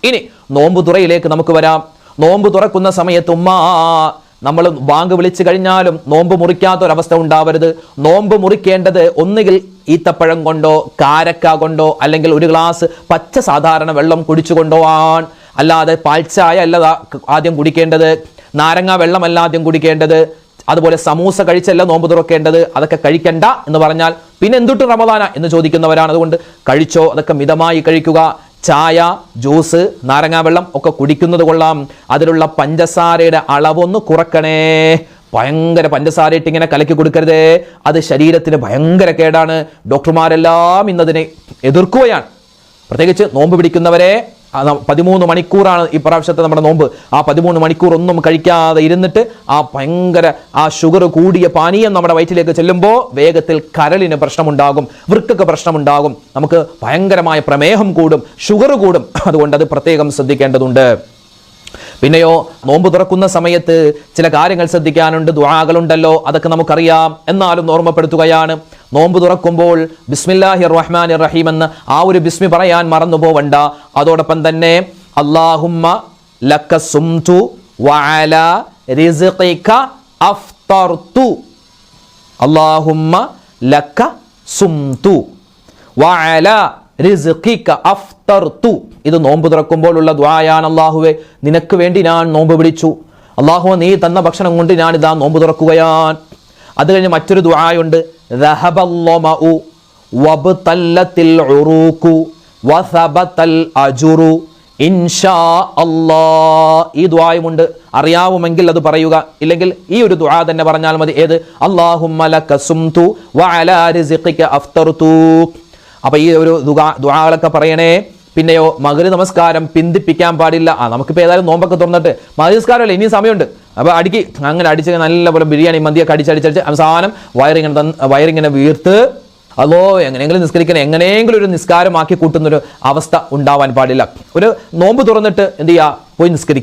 ഇനി നോമ്പ് തുറയിലേക്ക് നമുക്ക് വരാം. നോമ്പ് തുറക്കുന്ന സമയത്ത് നമ്മൾ ബാങ്ക് വിളിച്ചു കഴിഞ്ഞാലും നോമ്പ് മുറിക്കാത്തൊരവസ്ഥ ഉണ്ടാവരുത്. നോമ്പ് മുറിക്കേണ്ടത് ഒന്നുകിൽ ഈത്തപ്പഴം കൊണ്ടോ കാരക്ക കൊണ്ടോ അല്ലെങ്കിൽ ഒരു ഗ്ലാസ് പച്ച സാധാരണ വെള്ളം കുടിച്ചുകൊണ്ടോ ആണ്. അല്ലാതെ പാൽച്ചായ അല്ല ആദ്യം കുടിക്കേണ്ടത്, നാരങ്ങ വെള്ളമല്ല ആദ്യം കുടിക്കേണ്ടത്, അതുപോലെ സമൂസ കഴിച്ചല്ല നോമ്പ് തുറക്കേണ്ടത്. അതൊക്കെ കഴിക്കണ്ട എന്ന് പറഞ്ഞാൽ പിന്നെ എന്തുട്ട് റമദാന എന്ന് ചോദിക്കുന്നവരാണ്. അതുകൊണ്ട് കഴിച്ചോ, അതൊക്കെ മിതമായി കഴിക്കുക. ചായ, ജ്യൂസ്, നാരങ്ങാ വെള്ളം ഒക്കെ കുടിക്കുന്നത് കൊള്ളാം. അതിലുള്ള പഞ്ചസാരയുടെ അളവൊന്ന് കുറക്കണേ. ഭയങ്കര പഞ്ചസാര ഇട്ട് ഇങ്ങനെ കലക്കി കൊടുക്കരുതേ, അത് ശരീരത്തിന് ഭയങ്കര കേടാണ്. ഡോക്ടർമാരെല്ലാം ഇന്നതിനെ എതിർക്കുകയാണ്. പ്രത്യേകിച്ച് നോമ്പ് പിടിക്കുന്നവരെ 13 മണിക്കൂറാണ് ഈ പ്രാവശ്യത്തെ നമ്മുടെ നോമ്പ്. ആ 13 മണിക്കൂർ ഒന്നും കഴിക്കാതെ ഇരുന്നിട്ട് ആ ഭയങ്കര ഷുഗർ കൂടിയ പാനീയം നമ്മുടെ വയറ്റിലേക്ക് ചെല്ലുമ്പോൾ വേഗത്തിൽ കരളിന് പ്രശ്നമുണ്ടാകും, വൃക്കക്ക് പ്രശ്നമുണ്ടാകും, നമുക്ക് ഭയങ്കരമായ പ്രമേഹം കൂടും, ഷുഗർ കൂടും. അതുകൊണ്ട് അത് പ്രത്യേകം ശ്രദ്ധിക്കേണ്ടതുണ്ട്. പിന്നെയോ നോമ്പ് തുറക്കുന്ന സമയത്ത് ചില കാര്യങ്ങൾ ശ്രദ്ധിക്കാനുണ്ട്, ദുആകളുണ്ടല്ലോ, അതൊക്കെ നമുക്കറിയാം. എന്നാലും ഓർമ്മപ്പെടുത്തുകയാണ്. നോമ്പ് തുറക്കുമ്പോൾ ബിസ്മില്ലാഹിർ റഹ്മാനിർ റഹീം എന്ന ആ ഒരു ബിസ്മി പറയാൻ മറന്നു പോവണ്ട. അതോടൊപ്പം തന്നെ അല്ലാഹുമ്മ ലക സുംതു വഅലാ റിസ്ഖിക അഫ്തർതു, അല്ലാഹുമ്മ ലക സുംതു വഅലാ റിസ്ഖിക അഫ്തർതു. ഇത് നോമ്പ് തുറക്കുമ്പോൾ ഉള്ള ദുആയാണ്. അല്ലാഹുവേ, നിനക്ക് വേണ്ടി ഞാൻ നോമ്പ് പിടിച്ചു. അല്ലാഹുവേ, നീ തന്ന ഭക്ഷണം കൊണ്ട് ഞാൻ ഇതാ നോമ്പ് തുറക്കുകയാണ്. അത് കഴിഞ്ഞ് മറ്റൊരു ദുആയുണ്ട്, ദഹബല്ലമഉ വബ്തല്ലത്തിൽ ഉറൂഖു വസബതൽ അജ്റു ഇൻഷാ അല്ലാഹ്. ഈ ദുആയുമുണ്ട്. അറിയാവുമെങ്കിൽ അത് പറയുക, ഇല്ലെങ്കിൽ ഈ ഒരു ദുആ തന്നെ പറഞ്ഞാൽ മതി. ഏത്? അല്ലാഹുമ്മ ലക സുംതു വഅലാ റിസ്ഖിക അഫ്തർതു. അപ്പൊ ഈ ഒരു ദുആകളൊക്കെ പറയണേ. പിന്നെയോ മഗ്‌രിബ് നമസ്കാരം പിന്തിപ്പിക്കാൻ പാടില്ല. നമുക്കിപ്പോൾ ഏതായാലും നോമ്പൊക്കെ തുറന്നിട്ട് മഗ്‌രിബ് നമസ്കാരമല്ലേ, ഇനിയും സമയമുണ്ട്. അപ്പോൾ അങ്ങനെ അടിച്ച് നല്ലപോലെ ബിരിയാണി മന്തിയൊക്കെ അടിച്ചടിച്ചടിച്ച് അവസാനം വയറിങ്ങനെ വീർത്ത് അതോ എങ്ങനെയെങ്കിലും നിസ്കരിക്കണം, എങ്ങനെയെങ്കിലും ഒരു നിസ്കാരമാക്കി കൂട്ടുന്നൊരു അവസ്ഥ ഉണ്ടാവാൻ പാടില്ല. ഒരു നോമ്പ് തുറന്നിട്ട് എന്ത് ചെയ്യുക, പോയി നിസ്കരിക്കുക.